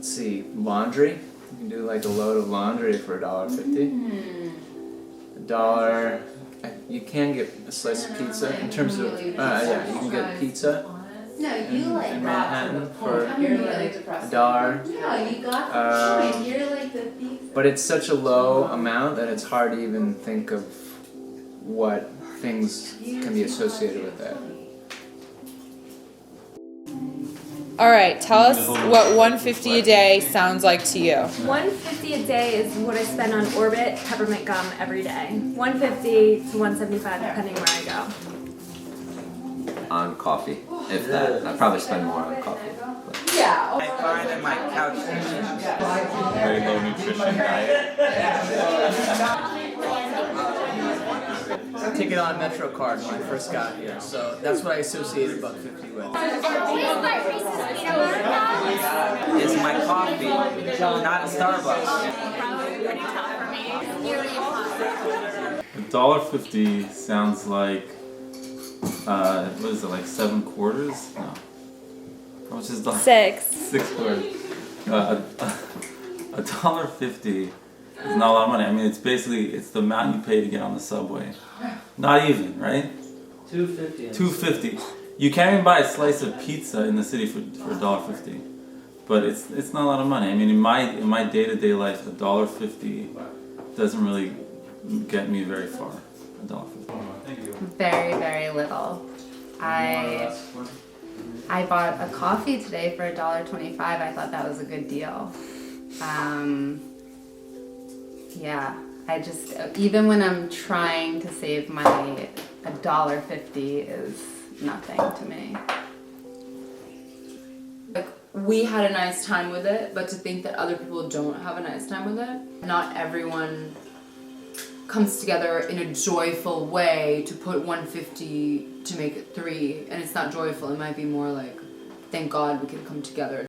let's see, laundry. You can do like a load of laundry for $1.50. $1. You can get a slice of pizza in terms of yeah, you can get pizza in Manhattan for $1. But it's such a low amount that it's hard to even think of what things can be associated with that. All right, tell us what $1.50 a day sounds like to you. $1.50 a day is what I spend on Orbit peppermint gum every day. $1.50 to $1.75 depending where I go. On coffee, if that. I probably spend more on coffee. Yeah. I find in my couch very low nutrition diet. I took it on MetroCard when I first got here, so that's what I associated $1.50 with. is my coffee, not a Starbucks. $1.50 sounds like what is it, like 7 quarters? No. How much is $1? 6. 6 quarters. $1.50 is not a lot of money. I mean, it's the amount you pay to get on the subway. Not even, right? $2.50. You can't even buy a slice of pizza in the city for $1.50. But it's not a lot of money. I mean, in my day-to-day life, $1.50 doesn't really get me very far. $1.50. Very, very little. I bought a coffee today for $1.25. I thought that was a good deal. Yeah, I just, even when I'm trying to save money, $1.50 is nothing to me. Like, we had a nice time with it, but to think that other people don't have a nice time with it, not everyone comes together in a joyful way to put $1.50 to make it $3, and it's not joyful. It might be more like, thank God we can come together.